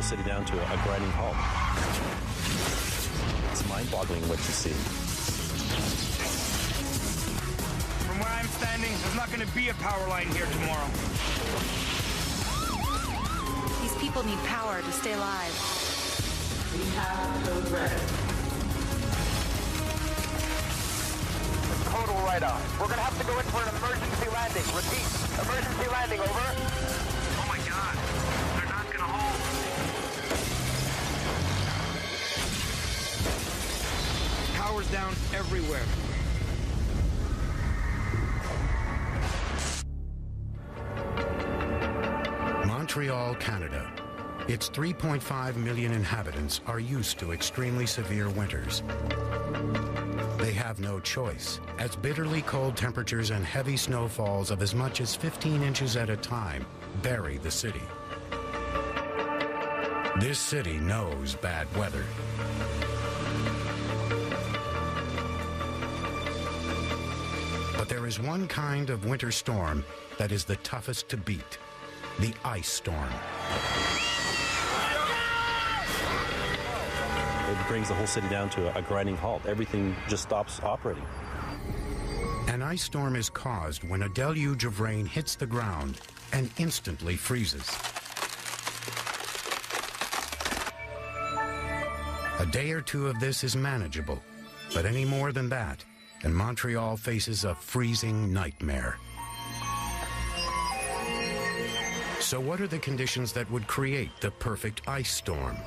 city down to a grinding halt. It's mind-boggling what you see. From where I'm standing, there's not going to be a power line here tomorrow. These people need power to stay alive. We have the red. Total write-off. We're going to have to go in for an emergency landing. Repeat, emergency landing, over. Oh my God, they're not going to hold. Power's down everywhere. Montreal, Canada. Its 3.5 million inhabitants are used to extremely severe winters. They have no choice, as bitterly cold temperatures and heavy snowfalls of as much as 15 inches at a time bury the city. This city knows bad weather. But there is one kind of winter storm that is the toughest to beat: the ice storm. It brings the whole city down to a grinding halt. Everything just stops operating. An ice storm is caused when a deluge of rain hits the ground and instantly freezes. A day or two of this is manageable, but any more than that, and Montreal faces a freezing nightmare. So what are the conditions that would create the perfect ice storm?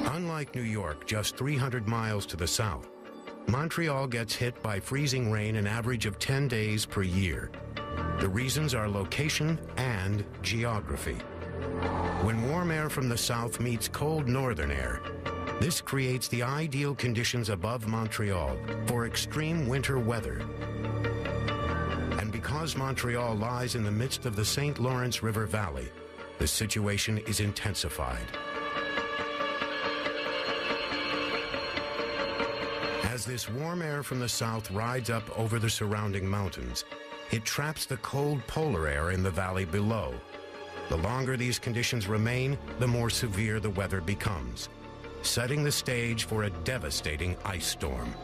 Unlike New York, just 300 miles to the south, Montreal gets hit by freezing rain an average of 10 days per year. The reasons are location and geography. When warm air from the south meets cold northern air, this creates the ideal conditions above Montreal for extreme winter weather. And because Montreal lies in the midst of the St. Lawrence River Valley, the situation is intensified. As this warm air from the south rides up over the surrounding mountains, it traps the cold polar air in the valley below. The longer these conditions remain, the more severe the weather becomes, setting the stage for a devastating ice storm.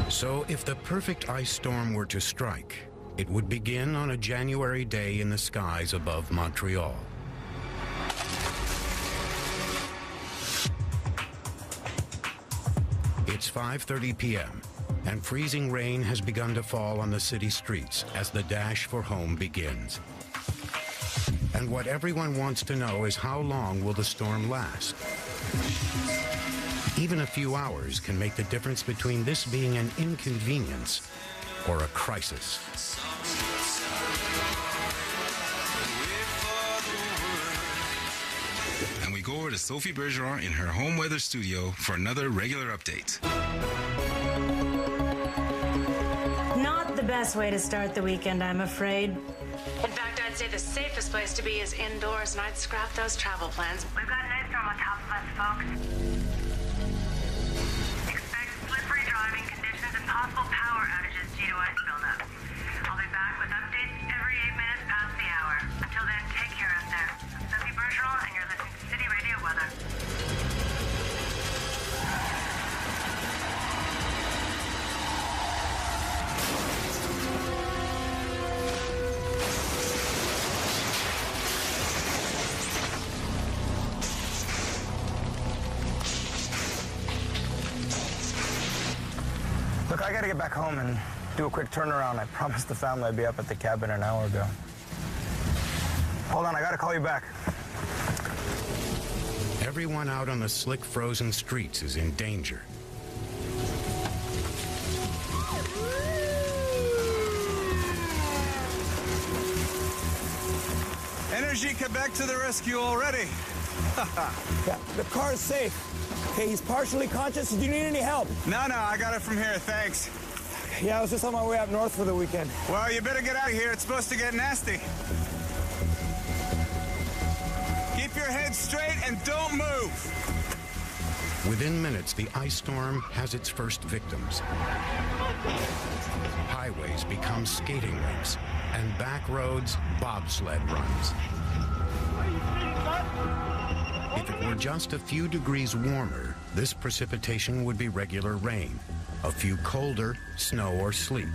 So if the perfect ice storm were to strike, it would begin on a January day in the skies above Montreal. It's 5:30 p.m., and freezing rain has begun to fall on the city streets as the dash for home begins. And what everyone wants to know is how long will the storm last? Even a few hours can make the difference between this being an inconvenience or a crisis. And we go over to Sophie Bergeron in her home weather studio for another regular update. Not the best way to start the weekend, I'm afraid. In fact, I'd say the safest place to be is indoors, and I'd scrap those travel plans. We've got an ice storm on top of us, folks. Expect slippery driving conditions and possible power outages due to ice buildup. I'll be back with updates every 8 minutes past the hour. Until then, take care out there. I'm Sophie Bergeron, and you're listening to City Radio Weather. Look, I gotta get back home and do a quick turnaround. I promised the family I'd be up at the cabin an hour ago. Hold on, I gotta call you back. Everyone out on the slick, frozen streets is in danger. Energy Quebec to the rescue already. Yeah, the car's safe. Okay, he's partially conscious. Do you need any help? No, I got it from here, thanks. Yeah, I was just on my way up north for the weekend. Well, you better get out of here. It's supposed to get nasty. Keep your head straight and don't move. Within minutes, the ice storm has its first victims. Highways become skating rinks, and back roads, bobsled runs. If it were just a few degrees warmer, this precipitation would be regular rain. A few colder, snow or sleet.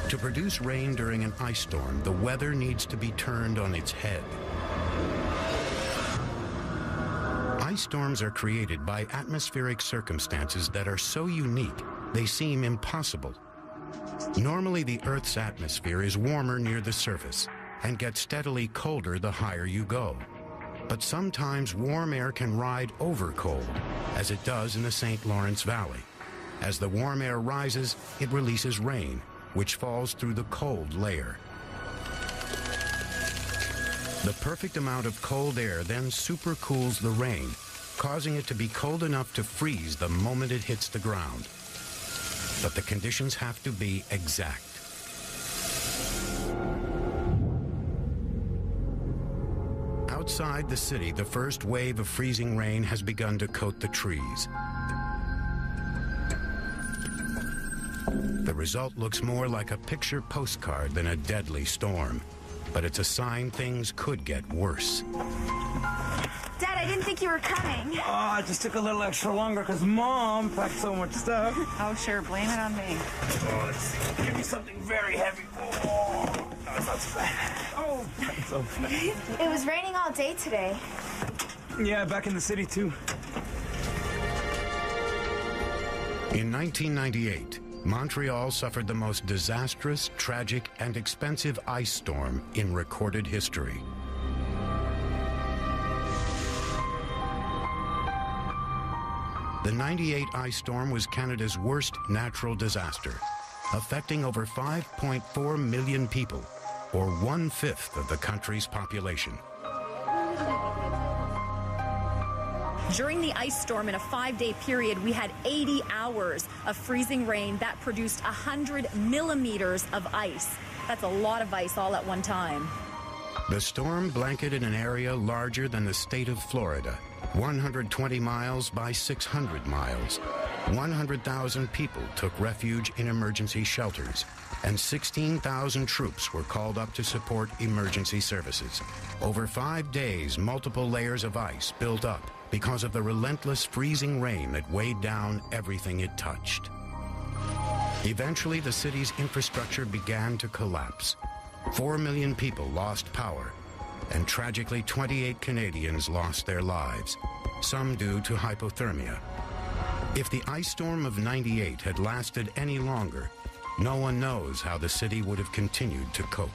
To produce rain during an ice storm, the weather needs to be turned on its head. Ice storms are created by atmospheric circumstances that are so unique, they seem impossible. Normally, the Earth's atmosphere is warmer near the surface and gets steadily colder the higher you go. But sometimes warm air can ride over cold, as it does in the St. Lawrence Valley. As the warm air rises, it releases rain, which falls through the cold layer. The perfect amount of cold air then supercools the rain, causing it to be cold enough to freeze the moment it hits the ground. But the conditions have to be exact. Outside the city, the first wave of freezing rain has begun to coat the trees. The result looks more like a picture postcard than a deadly storm. But it's a sign things could get worse. Dad, I didn't think you were coming. Oh, it just took a little extra longer because Mom packed so much stuff. Oh, sure. Blame it on me. Oh, let's see. Give me something very heavy. Oh, no, it's not so bad. Oh, it's so bad. It was raining all day today. Yeah, back in the city, too. In 1998, Montreal suffered the most disastrous, tragic, and expensive ice storm in recorded history. The 98 ice storm was Canada's worst natural disaster, affecting over 5.4 million people, or 1/5 of the country's population. During the ice storm in a 5-day period, we had 80 hours of freezing rain that produced 100 millimeters of ice. That's a lot of ice all at one time. The storm blanketed an area larger than the state of Florida, 120 miles by 600 miles. 100,000 people took refuge in emergency shelters, and 16,000 troops were called up to support emergency services. Over 5 days, multiple layers of ice built up because of the relentless freezing rain that weighed down everything it touched. Eventually, the city's infrastructure began to collapse. 4 million people lost power, and tragically 28 Canadians lost their lives, some due to hypothermia. If the ice storm of '98 had lasted any longer, no one knows how the city would have continued to cope.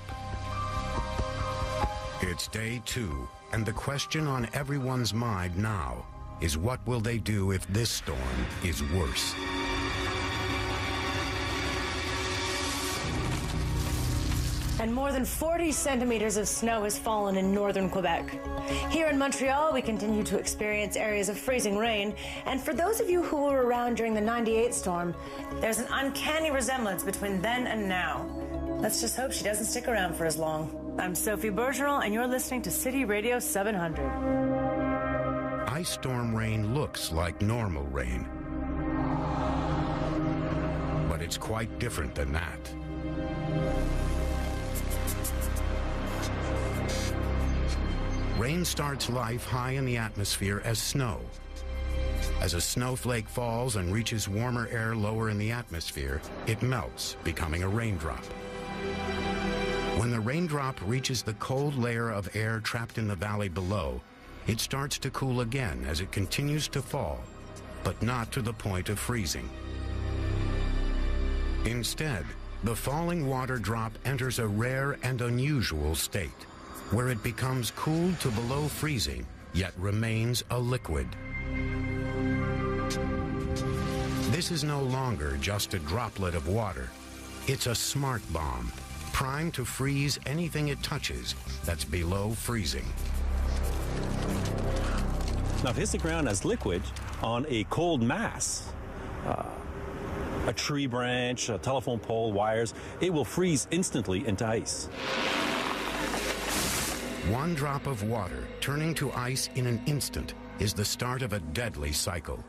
It's day 2, and the question on everyone's mind now is, what will they do if this storm is worse? And more than 40 centimeters of snow has fallen in northern Quebec. Here in Montreal, we continue to experience areas of freezing rain. And for those of you who were around during the '98 storm, there's an uncanny resemblance between then and now. Let's just hope she doesn't stick around for as long. I'm Sophie Bergeron, and you're listening to City Radio 700. Ice storm rain looks like normal rain, but it's quite different than that. Rain starts life high in the atmosphere as snow. As a snowflake falls and reaches warmer air lower in the atmosphere, it melts, becoming a raindrop. When the raindrop reaches the cold layer of air trapped in the valley below, it starts to cool again as it continues to fall, but not to the point of freezing. Instead, the falling water drop enters a rare and unusual state, where it becomes cooled to below freezing, yet remains a liquid. This is no longer just a droplet of water. It's a smart bomb, primed to freeze anything it touches that's below freezing. Now, if it hits the ground as liquid on a cold mass, a tree branch, a telephone pole, wires, it will freeze instantly into ice. One drop of water turning to ice in an instant is the start of a deadly cycle.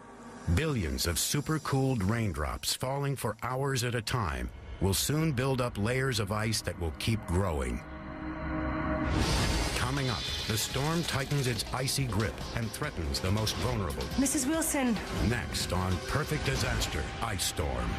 Billions of supercooled raindrops falling for hours at a time will soon build up layers of ice that will keep growing. Coming up, the storm tightens its icy grip and threatens the most vulnerable. Mrs. Wilson. Next on Perfect Disaster Ice Storm.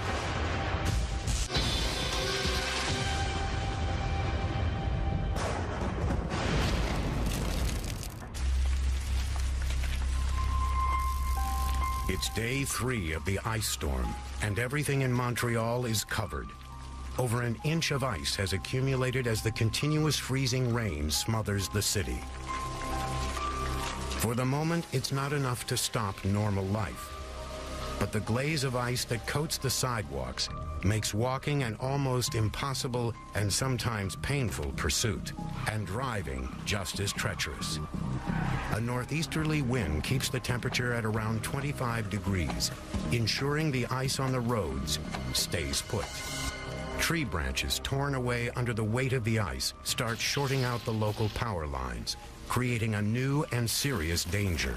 It's day 3 of the ice storm, and everything in Montreal is covered. Over an inch of ice has accumulated as the continuous freezing rain smothers the city. For the moment, it's not enough to stop normal life. But the glaze of ice that coats the sidewalks makes walking an almost impossible and sometimes painful pursuit, and driving just as treacherous. A northeasterly wind keeps the temperature at around 25 degrees, ensuring the ice on the roads stays put. Tree branches torn away under the weight of the ice start shorting out the local power lines, creating a new and serious danger.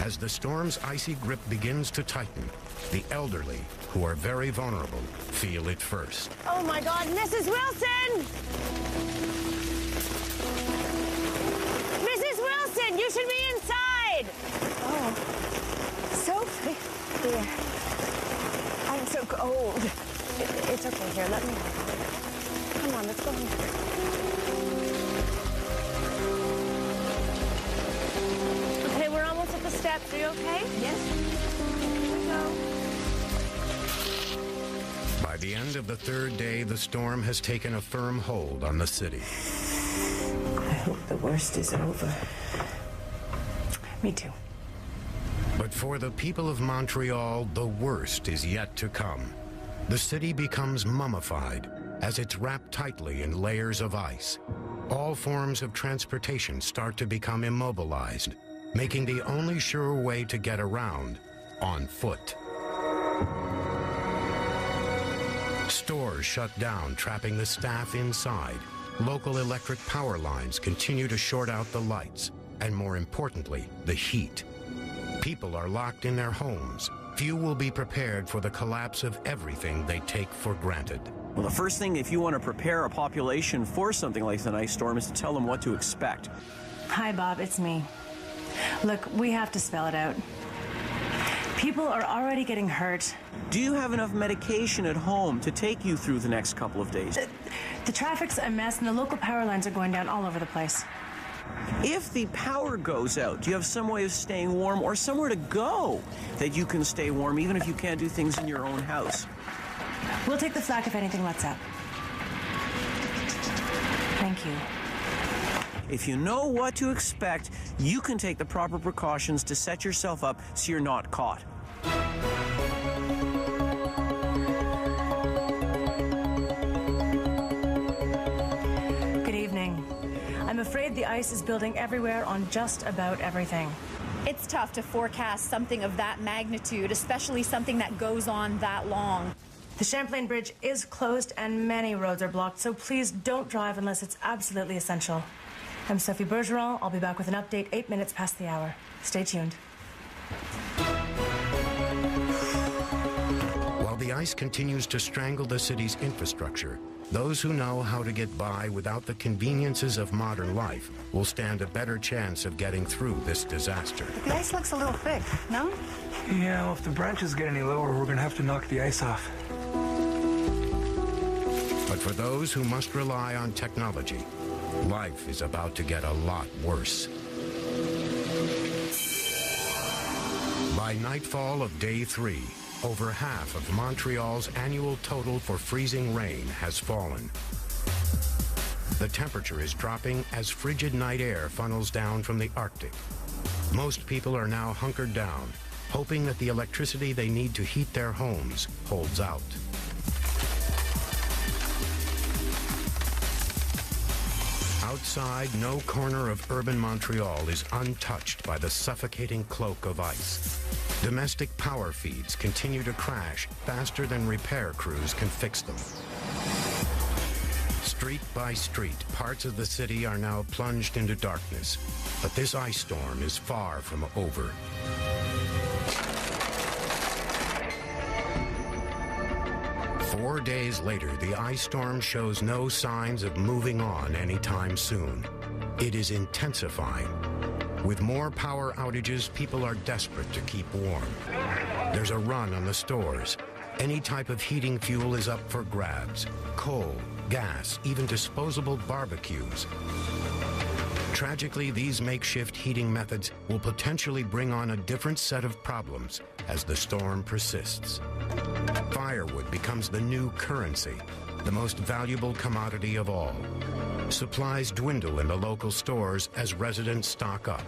As the storm's icy grip begins to tighten, the elderly, who are very vulnerable, feel it first. Oh my God, Mrs. Wilson! Mrs. Wilson, you should be inside! Oh, Sophie, dear. I'm so cold. It's okay, here, let me. Come on, let's go home. Okay, we're almost at the steps. Are you okay? Yes. Here we go. By the end of the 3rd day, the storm has taken a firm hold on the city. I hope the worst is over. Me too. But for the people of Montreal, the worst is yet to come. The city becomes mummified as it's wrapped tightly in layers of ice. All forms of transportation start to become immobilized, making the only sure way to get around on foot. Stores shut down, trapping the staff inside. Local electric power lines continue to short out the lights, and more importantly, the heat. People are locked in their homes. Few will be prepared for the collapse of everything they take for granted. Well, the first thing, if you want to prepare a population for something like an ice storm, is to tell them what to expect. Hi, Bob, it's me. Look, we have to spell it out. People are already getting hurt. Do you have enough medication at home to take you through the next couple of days? The traffic's a mess, and the local power lines are going down all over the place. If the power goes out, do you have some way of staying warm or somewhere to go that you can stay warm even if you can't do things in your own house? We'll take the flak if anything lets up. Thank you. If you know what to expect, you can take the proper precautions to set yourself up so you're not caught. Good evening. I'm afraid the ice is building everywhere on just about everything. It's tough to forecast something of that magnitude, especially something that goes on that long. The Champlain Bridge is closed and many roads are blocked, so please don't drive unless it's absolutely essential. I'm Sophie Bergeron. I'll be back with an update 8 minutes past the hour. Stay tuned. While the ice continues to strangle the city's infrastructure, those who know how to get by without the conveniences of modern life will stand a better chance of getting through this disaster. The ice looks a little thick, no? Yeah, well, if the branches get any lower, we're gonna have to knock the ice off. But for those who must rely on technology, life is about to get a lot worse. By nightfall of day 3, over half of Montreal's annual total for freezing rain has fallen. The temperature is dropping as frigid night air funnels down from the Arctic. Most people are now hunkered down, hoping that the electricity they need to heat their homes holds out. Outside, no corner of urban Montreal is untouched by the suffocating cloak of ice. Domestic power feeds continue to crash faster than repair crews can fix them. Street by street, parts of the city are now plunged into darkness. But this ice storm is far from over. Four days later, the ice storm shows no signs of moving on anytime soon. It is intensifying. With more power outages, people are desperate to keep warm. There's a run on the stores. Any type of heating fuel is up for grabs. Coal, gas, even disposable barbecues. Tragically, these makeshift heating methods will potentially bring on a different set of problems as the storm persists. Firewood becomes the new currency, the most valuable commodity of all. Supplies dwindle in the local stores as residents stock up.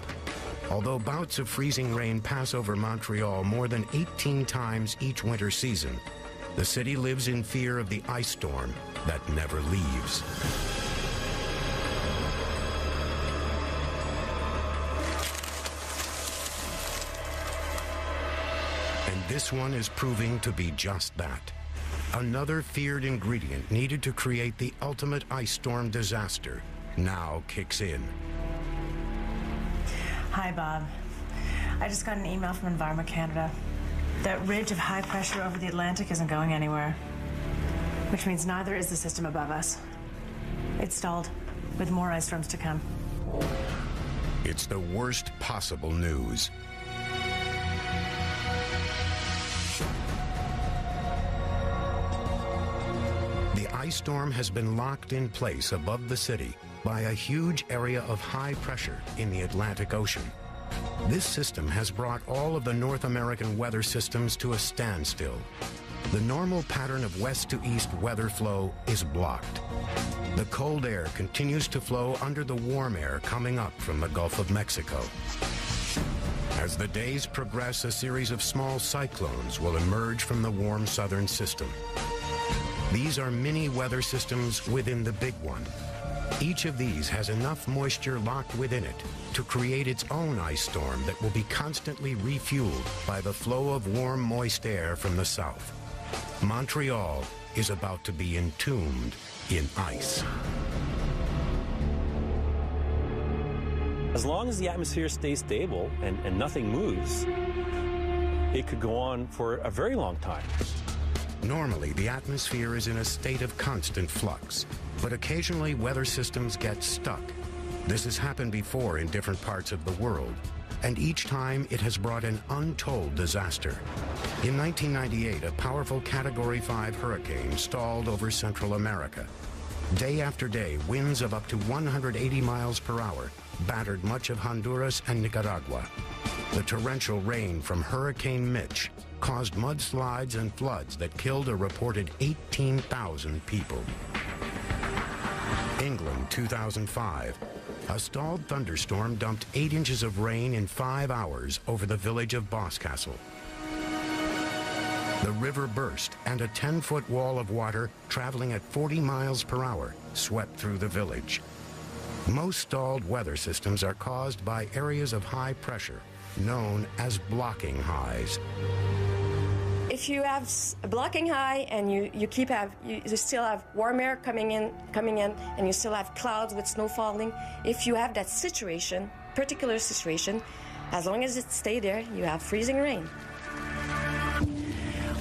Although bouts of freezing rain pass over Montreal more than 18 times each winter season, the city lives in fear of the ice storm that never leaves. And this one is proving to be just that. Another feared ingredient needed to create the ultimate ice storm disaster now kicks in. Hi, Bob. I just got an email from Environment Canada. That ridge of high pressure over the Atlantic isn't going anywhere, which means neither is the system above us. It's stalled, with more ice storms to come. It's the worst possible news. The ice storm has been locked in place above the city by a huge area of high pressure in the Atlantic Ocean. This system has brought all of the North American weather systems to a standstill. The normal pattern of west to east weather flow is blocked. The cold air continues to flow under the warm air coming up from the Gulf of Mexico. As the days progress, a series of small cyclones will emerge from the warm southern system. These are mini weather systems within the big one. Each of these has enough moisture locked within it to create its own ice storm that will be constantly refueled by the flow of warm, moist air from the south. Montreal is about to be entombed in ice. As long as the atmosphere stays stable and nothing moves, it could go on for a very long time. Normally, the atmosphere is in a state of constant flux, but occasionally weather systems get stuck. This has happened before in different parts of the world, and each time it has brought an untold disaster. In 1998, a powerful Category 5 hurricane stalled over Central America. Day after day, winds of up to 180 miles per hour battered much of Honduras and Nicaragua. The torrential rain from Hurricane Mitch caused mudslides and floods that killed a reported 18,000 people. England, 2005. A stalled thunderstorm dumped 8 inches of rain in 5 hours over the village of Boscastle. The river burst, and a 10-foot wall of water traveling at 40 miles per hour swept through the village. Most stalled weather systems are caused by areas of high pressure, known as blocking highs. If you have a blocking high and you still have warm air coming in, and you still have clouds with snow falling, if you have that situation, particular situation, as long as it stays there, you have freezing rain.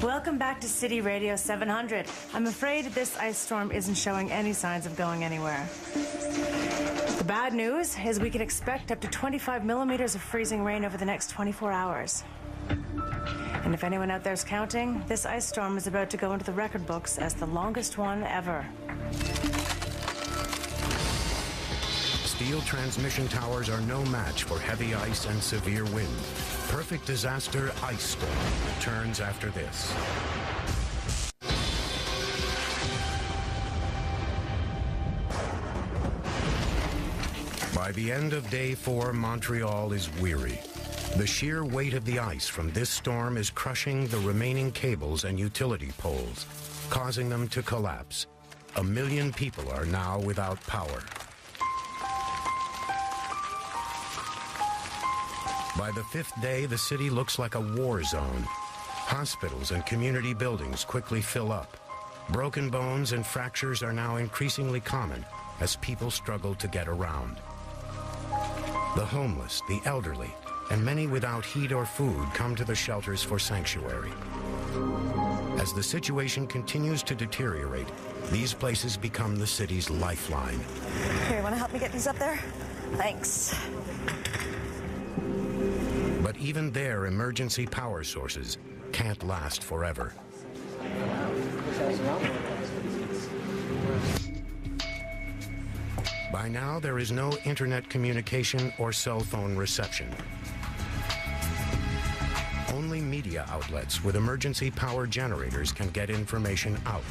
Welcome back to City Radio 700. I'm afraid this ice storm isn't showing any signs of going anywhere. The bad news is we can expect up to 25 millimeters of freezing rain over the next 24 hours. And if anyone out there's counting, this ice storm is about to go into the record books as the longest one ever. Steel transmission towers are no match for heavy ice and severe wind. Perfect disaster ice storm returns after this. By the end of day 4, Montreal is weary. The sheer weight of the ice from this storm is crushing the remaining cables and utility poles, causing them to collapse. 1 million people are now without power. By the 5th day, the city looks like a war zone. Hospitals and community buildings quickly fill up. Broken bones and fractures are now increasingly common as people struggle to get around. The homeless, the elderly, and many without heat or food come to the shelters for sanctuary. As the situation continues to deteriorate, these places become the city's lifeline. Here, you want to help me get these up there? Thanks. But even their emergency power sources can't last forever. By now, there is no internet communication or cell phone reception. Only media outlets with emergency power generators can get information out.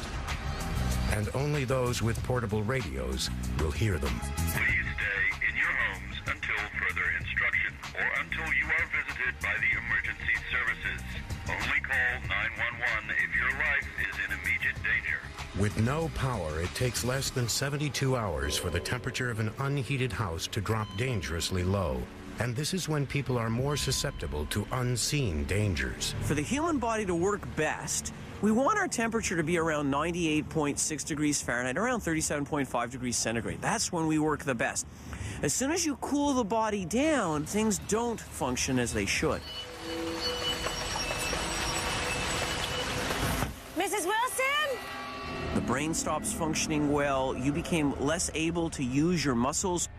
And only those with portable radios will hear them. Please stay in your homes until further instruction or until you are visited by the emergency services. Only call 911 if your life is in immediate danger. With no power, it takes less than 72 hours for the temperature of an unheated house to drop dangerously low. And this is when people are more susceptible to unseen dangers. For the human body to work best, we want our temperature to be around 98.6 degrees Fahrenheit, around 37.5 degrees centigrade. That's when we work the best. As soon as you cool the body down, things don't function as they should. Mrs. Wilson? The brain stops functioning well, you became less able to use your muscles.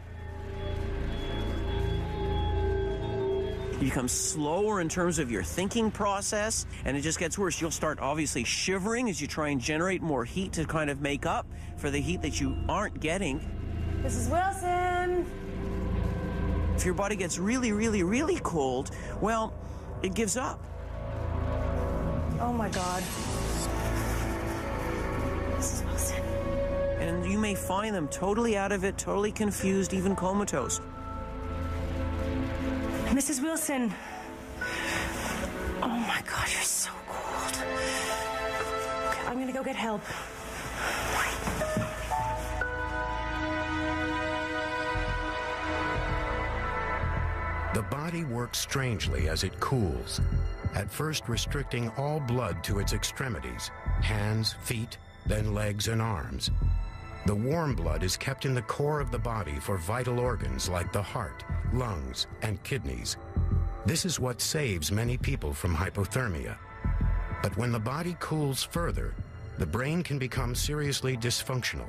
You become slower in terms of your thinking process, and it just gets worse. You'll start obviously shivering as you try and generate more heat to kind of make up for the heat that you aren't getting. Mrs. Wilson? If your body gets really, really, really cold, well, it gives up. Oh my God. Mrs. Wilson. And you may find them totally out of it, totally confused, even comatose. Mrs. Wilson. Oh my God, you're so cold. Okay, I'm gonna go get help. The body works strangely as it cools, at first restricting all blood to its extremities, hands, feet, then legs and arms. The warm blood is kept in the core of the body for vital organs like the heart, lungs, and kidneys. This is what saves many people from hypothermia. But when the body cools further, the brain can become seriously dysfunctional,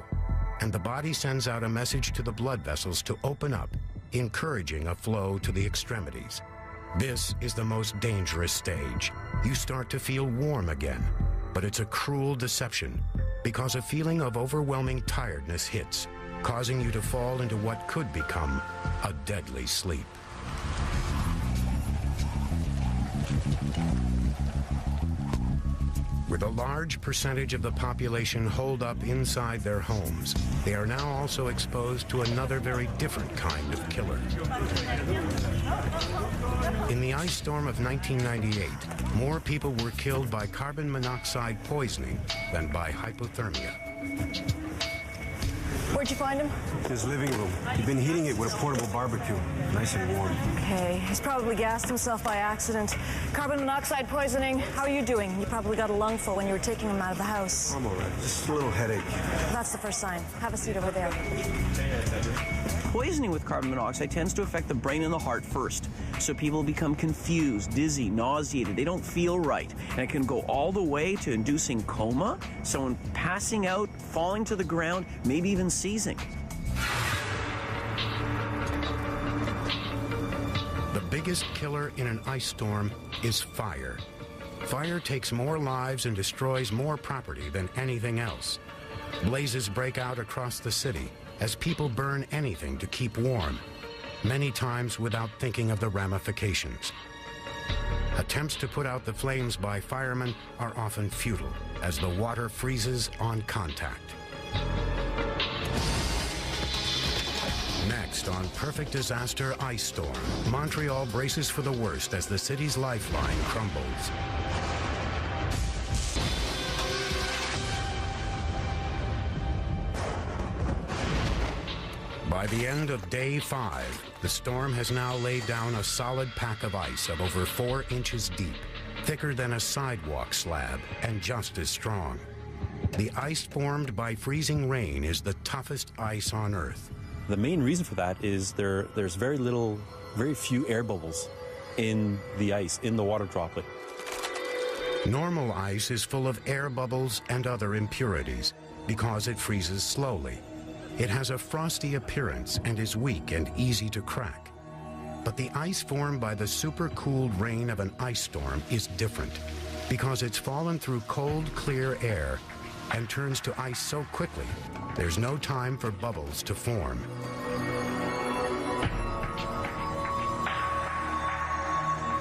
and the body sends out a message to the blood vessels to open up, encouraging a flow to the extremities. This is the most dangerous stage. You start to feel warm again, but it's a cruel deception because a feeling of overwhelming tiredness hits, causing you to fall into what could become a deadly sleep. With a large percentage of the population holed up inside their homes, they are now also exposed to another very different kind of killer. In the ice storm of 1998, more people were killed by carbon monoxide poisoning than by hypothermia. Where'd you find him? His living room. He'd been heating it with a portable barbecue. Nice and warm. Okay, he's probably gassed himself by accident. Carbon monoxide poisoning. How are you doing? You probably got a lungful when you were taking him out of the house. I'm all right. Just a little headache. That's the first sign. Have a seat over there. Poisoning with carbon monoxide tends to affect the brain and the heart first. So people become confused, dizzy, nauseated. They don't feel right. And it can go all the way to inducing coma, someone passing out, falling to the ground, maybe even seizing. The biggest killer in an ice storm is fire. Fire takes more lives and destroys more property than anything else. Blazes break out across the city as people burn anything to keep warm, many times without thinking of the ramifications. Attempts to put out the flames by firemen are often futile as the water freezes on contact. Next on Perfect Disaster Ice Storm, Montreal braces for the worst as the city's lifeline crumbles. By the end of day 5, the storm has now laid down a solid pack of ice of over 4 inches deep, thicker than a sidewalk slab and just as strong. The ice formed by freezing rain is the toughest ice on Earth. The main reason for that is there's very few air bubbles in the ice, in the water droplet. Normal ice is full of air bubbles and other impurities because it freezes slowly. It has a frosty appearance and is weak and easy to crack. But the ice formed by the supercooled rain of an ice storm is different because it's fallen through cold, clear air and turns to ice so quickly, there's no time for bubbles to form.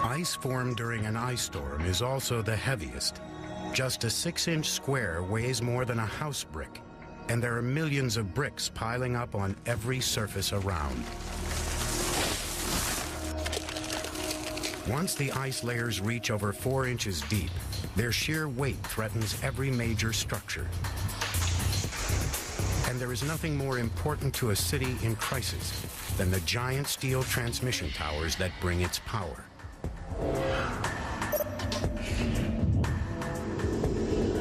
Ice formed during an ice storm is also the heaviest. Just a 6-inch square weighs more than a house brick, and there are millions of bricks piling up on every surface around. Once the ice layers reach over 4 inches deep, their sheer weight threatens every major structure. And there is nothing more important to a city in crisis than the giant steel transmission towers that bring its power.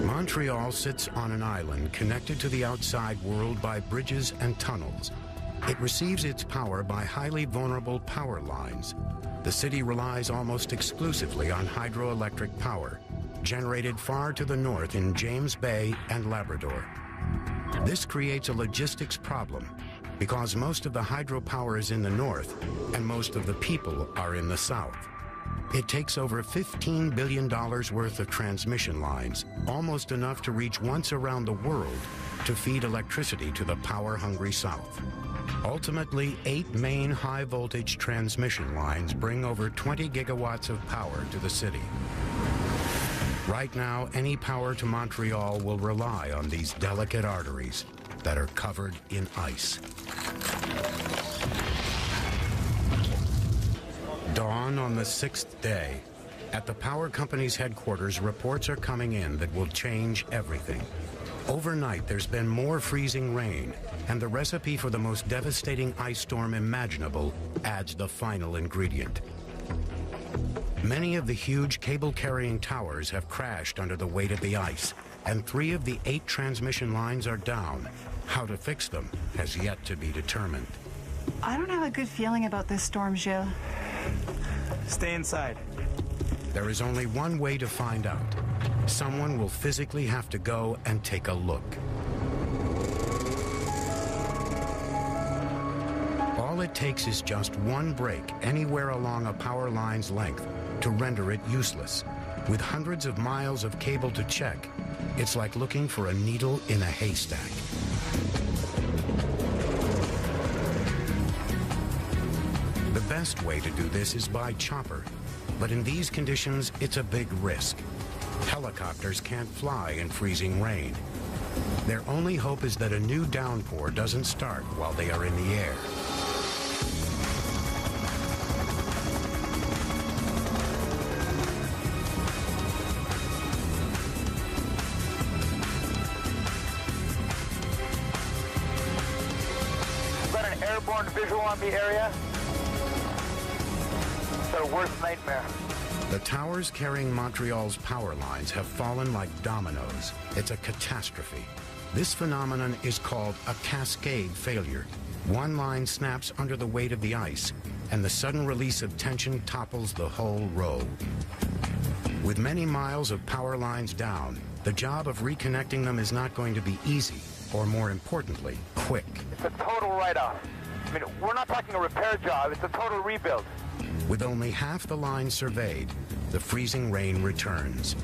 Montreal sits on an island connected to the outside world by bridges and tunnels. It receives its power by highly vulnerable power lines. The city relies almost exclusively on hydroelectric power, generated far to the north in James Bay and Labrador. This creates a logistics problem because most of the hydropower is in the north and most of the people are in the south. It takes over $15 billion worth of transmission lines, almost enough to reach once around the world, to feed electricity to the power-hungry south. Ultimately, 8 main high-voltage transmission lines bring over 20 gigawatts of power to the city. Right now, any power to Montreal will rely on these delicate arteries that are covered in ice. Dawn on the 6th day. At the power company's headquarters, reports are coming in that will change everything. Overnight, there's been more freezing rain, and the recipe for the most devastating ice storm imaginable adds the final ingredient. Many of the huge cable-carrying towers have crashed under the weight of the ice, and 3 of the 8 transmission lines are down. How to fix them has yet to be determined. I don't have a good feeling about this storm, Gilles. Stay inside. There is only one way to find out. Someone will physically have to go and take a look. All it takes is just one break anywhere along a power line's length to render it useless. With hundreds of miles of cable to check, it's like looking for a needle in a haystack. The best way to do this is by chopper, but in these conditions, it's a big risk. Helicopters can't fly in freezing rain. Their only hope is that a new downpour doesn't start while they are in the air. Got an airborne visual on the area. It's our worst nightmare. The towers carrying Montreal's power lines have fallen like dominoes. It's a catastrophe. This phenomenon is called a cascade failure. One line snaps under the weight of the ice, and the sudden release of tension topples the whole row. With many miles of power lines down, the job of reconnecting them is not going to be easy, or more importantly, quick. It's a total write-off. I mean, we're not talking a repair job, it's a total rebuild. With only half the line surveyed, the freezing rain returns.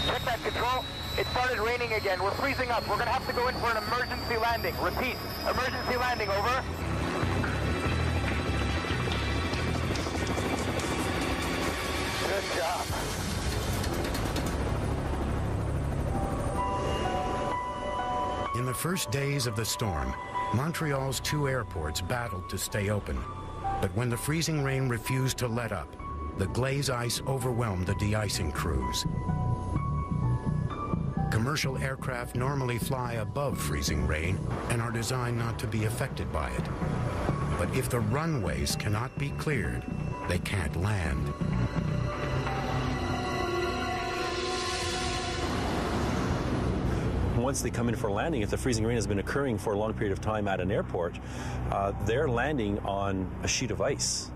Check that, Control. It started raining again. We're freezing up. We're going to have to go in for an emergency landing. Repeat, emergency landing, over. Good job. In the first days of the storm, Montreal's 2 airports battled to stay open. But when the freezing rain refused to let up, the glaze ice overwhelmed the de-icing crews. Commercial aircraft normally fly above freezing rain and are designed not to be affected by it. But if the runways cannot be cleared, they can't land. once they come in for landing, if the freezing rain has been occurring for a long period of time at an airport, they're landing on a sheet of ice.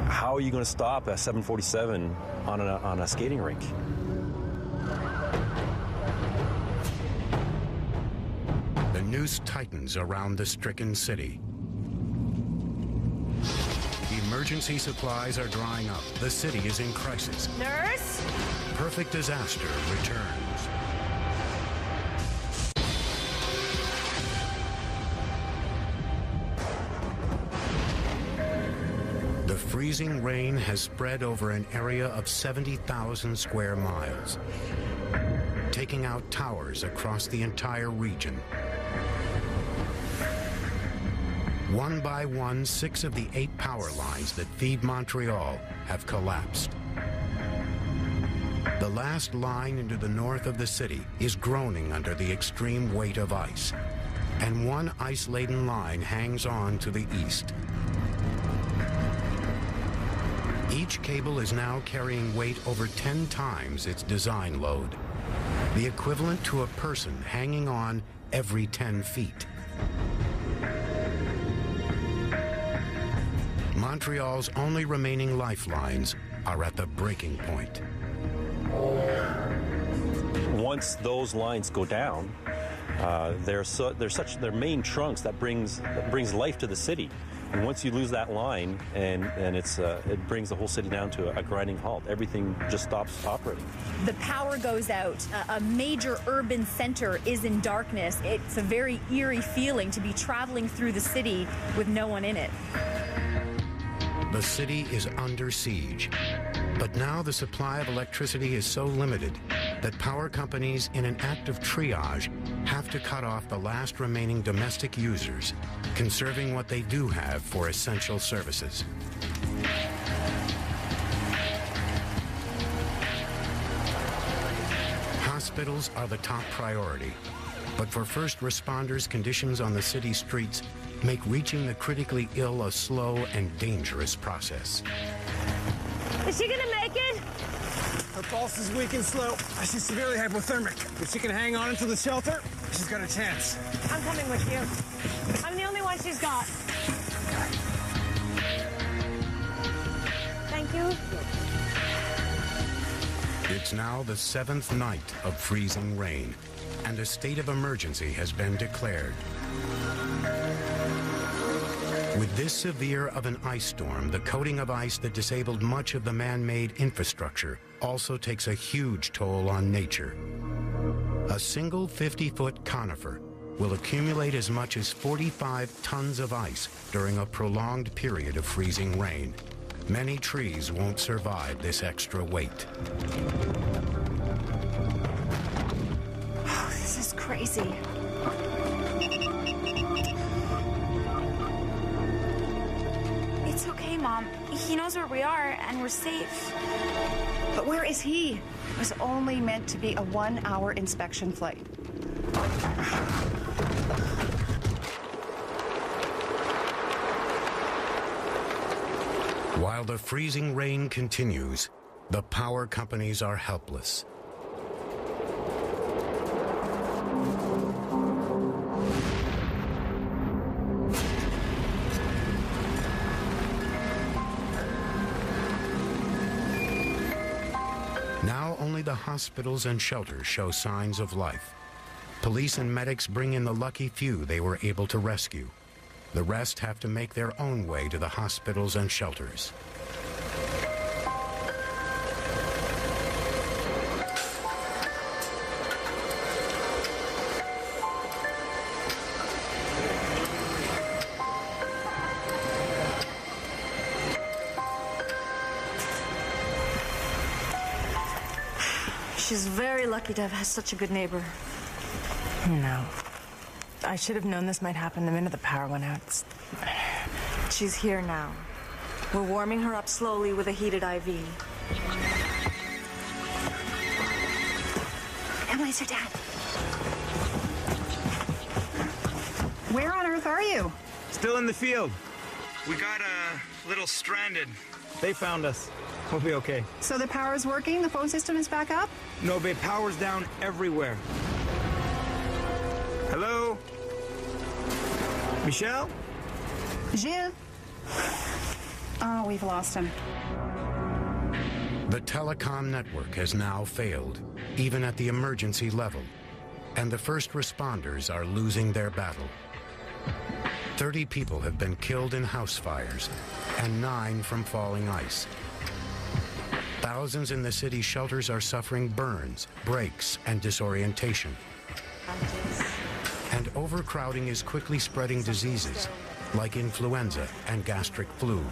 How are you going to stop a 747 on a skating rink? The noose tightens around the stricken city. Emergency supplies are drying up. The city is in crisis. Nurse? Perfect disaster returns. The freezing rain has spread over an area of 70,000 square miles, taking out towers across the entire region. One by one, 6 of the 8 power lines that feed Montreal have collapsed. The last line into the north of the city is groaning under the extreme weight of ice, and one ice-laden line hangs on to the east. Each cable is now carrying weight over 10 times its design load, the equivalent to a person hanging on every 10 feet. Montreal's only remaining lifelines are at the breaking point. Once those lines go down, they're their main trunks that brings life to the city. And once you lose that line, and it brings the whole city down to a grinding halt. Everything just stops operating. The power goes out. A major urban center is in darkness. It's a very eerie feeling to be traveling through the city with no one in it. The city is under siege, but now the supply of electricity is so limited that power companies, in an act of triage, have to cut off the last remaining domestic users, conserving what they do have for essential services. Hospitals are the top priority, but for first responders, conditions on the city streets make reaching the critically ill a slow and dangerous process. Is she gonna make it? Her pulse is weak and slow. She's severely hypothermic. If she can hang on into the shelter, she's got a chance. I'm coming with you. I'm the only one she's got. Thank you. It's now the 7th night of freezing rain, and a state of emergency has been declared. With this severe of an ice storm, the coating of ice that disabled much of the man-made infrastructure also takes a huge toll on nature. A single 50-foot conifer will accumulate as much as 45 tons of ice during a prolonged period of freezing rain. Many trees won't survive this extra weight. Oh, this is crazy. It's okay, Mom. He knows where we are, and we're safe. But where is he? It was only meant to be a 1-hour inspection flight. While the freezing rain continues, the power companies are helpless. Now only the hospitals and shelters show signs of life. Police and medics bring in the lucky few they were able to rescue. The rest have to make their own way to the hospitals and shelters. She's very lucky to have had such a good neighbor. No. I should have known this might happen the minute the power went out. She's here now. We're warming her up slowly with a heated IV. Emily's her dad. Where on earth are you? Still in the field. We got a little stranded. They found us. We'll be okay. So the power's working? The phone system is back up? No, babe, power's down everywhere. Hello? Michelle? Gilles? Oh, we've lost him. The telecom network has now failed, even at the emergency level, and the first responders are losing their battle. 30 people have been killed in house fires, and 9 from falling ice. Thousands in the city's shelters are suffering burns, breaks, and disorientation. And overcrowding is quickly spreading diseases like influenza and gastric flu.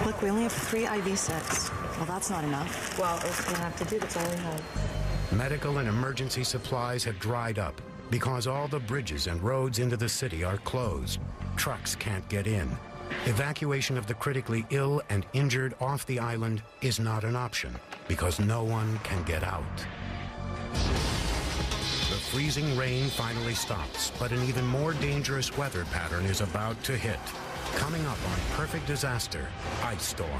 Look, we only have 3 IV sets. Well, that's not enough. Well, it's going to have to do. That's all we have. Medical and emergency supplies have dried up because all the bridges and roads into the city are closed. Trucks can't get in. Evacuation of the critically ill and injured off the island is not an option because no one can get out. The freezing rain finally stops, but an even more dangerous weather pattern is about to hit. Coming up on Perfect Disaster, Ice Storm.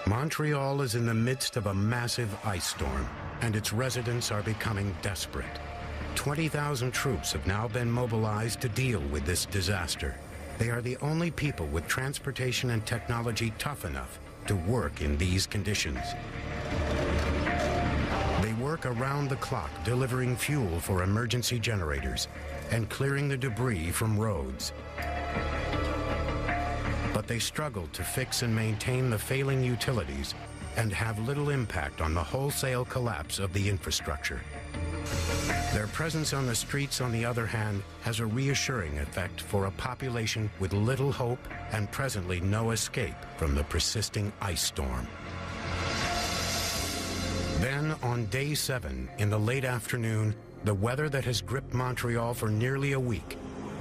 Montreal is in the midst of a massive ice storm, and its residents are becoming desperate. 20,000 troops have now been mobilized to deal with this disaster. They are the only people with transportation and technology tough enough to work in these conditions. They work around the clock, delivering fuel for emergency generators and clearing the debris from roads. But they struggle to fix and maintain the failing utilities and have little impact on the wholesale collapse of the infrastructure. Their presence on the streets, on the other hand, has a reassuring effect for a population with little hope and presently no escape from the persisting ice storm. Then, on day 7, in the late afternoon, the weather that has gripped Montreal for nearly a week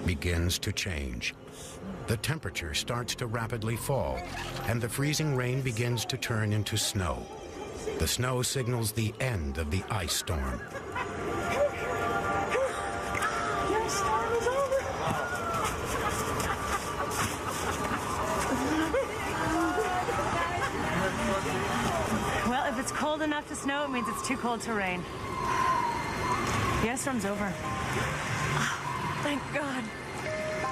begins to change. The temperature starts to rapidly fall, and the freezing rain begins to turn into snow. The snow signals the end of the ice storm. Your storm is over. Well, if it's cold enough to snow, it means it's too cold to rain. The ice storm's over. Thank God.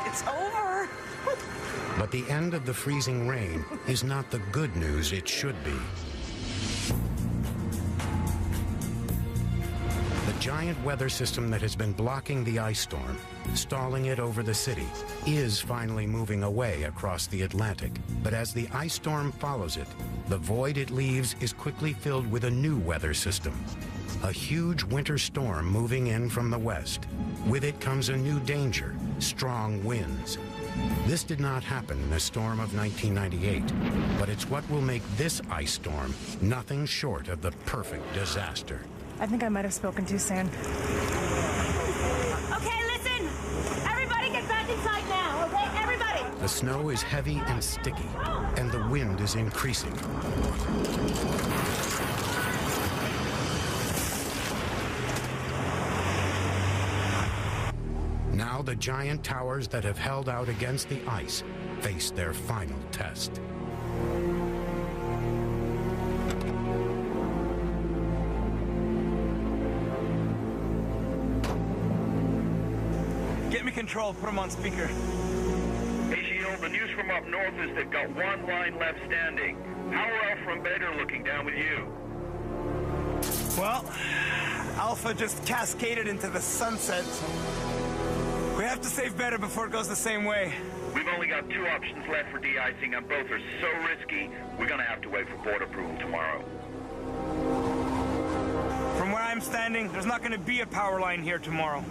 It's over. But the end of the freezing rain is not the good news it should be. The giant weather system that has been blocking the ice storm, stalling it over the city, is finally moving away across the Atlantic. But as the ice storm follows it, the void it leaves is quickly filled with a new weather system. A huge winter storm moving in from the west. With it comes a new danger, strong winds. This did not happen in the storm of 1998, but it's what will make this ice storm nothing short of the perfect disaster. I think I might have spoken too soon. Okay, listen! Everybody get back inside now, okay? Everybody! The snow is heavy and sticky, and the wind is increasing. Now the giant towers that have held out against the ice face their final test. Get me control. Put him on speaker. Hey, Shield, the news from up north is they've got one line left standing. Power off from Beta looking down with you. Well, Alpha just cascaded into the sunset. We have to save Beta before it goes the same way. We've only got 2 options left for de-icing, and both are so risky, we're going to have to wait for port approval tomorrow. From where I'm standing, there's not going to be a power line here tomorrow.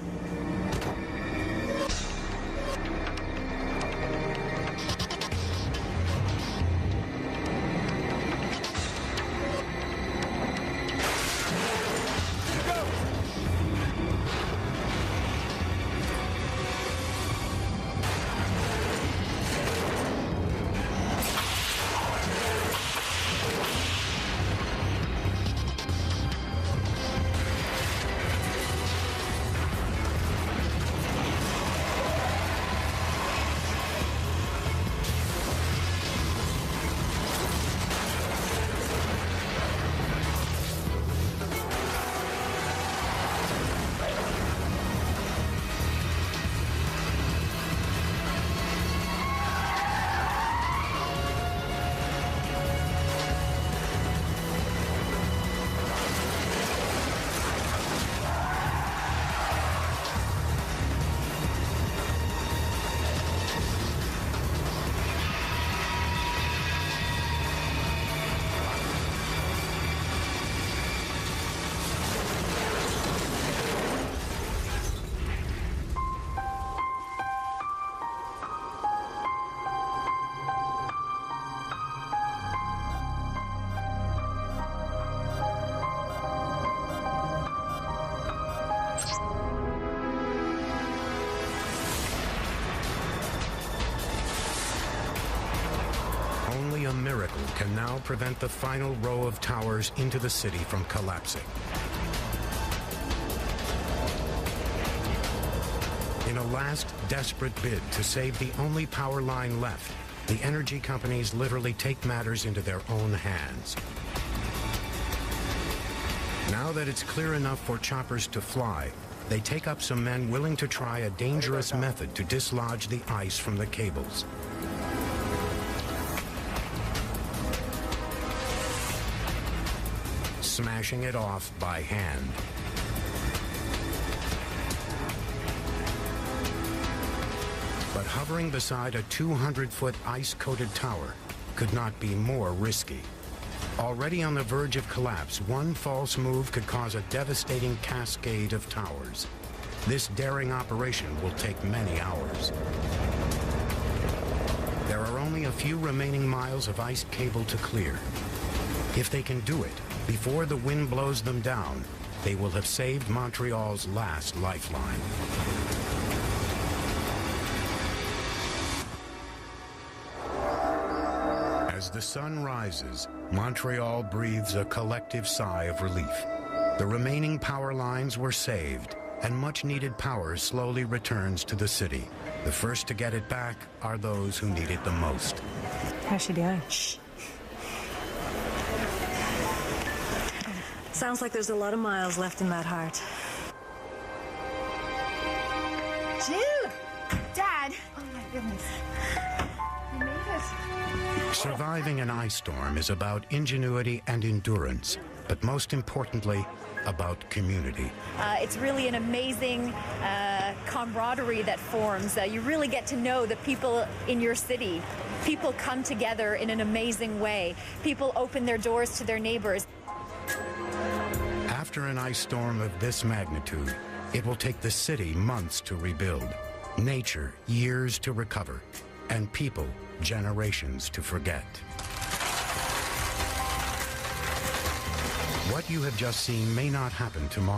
a miracle can now prevent the final row of towers into the city from collapsing. In a last desperate bid to save the only power line left, the energy companies literally take matters into their own hands. Now that it's clear enough for choppers to fly, they take up some men willing to try a dangerous method to dislodge the ice from the cables. Smashing it off by hand. But hovering beside a 200-foot ice-coated tower could not be more risky. Already on the verge of collapse, one false move could cause a devastating cascade of towers. This daring operation will take many hours. There are only a few remaining miles of ice cable to clear. If they can do it before the wind blows them down, they will have saved Montreal's last lifeline. As the sun rises, Montreal breathes a collective sigh of relief. The remaining power lines were saved, and much-needed power slowly returns to the city. The first to get it back are those who need it the most. How's she doing? Shh. Sounds like there's a lot of miles left in that heart. Jude! Dad! Oh my goodness. You made it. Surviving an ice storm is about ingenuity and endurance, but most importantly, about community. It's really an amazing camaraderie that forms. You really get to know the people in your city. People come together in an amazing way. People open their doors to their neighbors. After an ice storm of this magnitude, it will take the city months to rebuild, nature years to recover, and people generations to forget. What you have just seen may not happen tomorrow.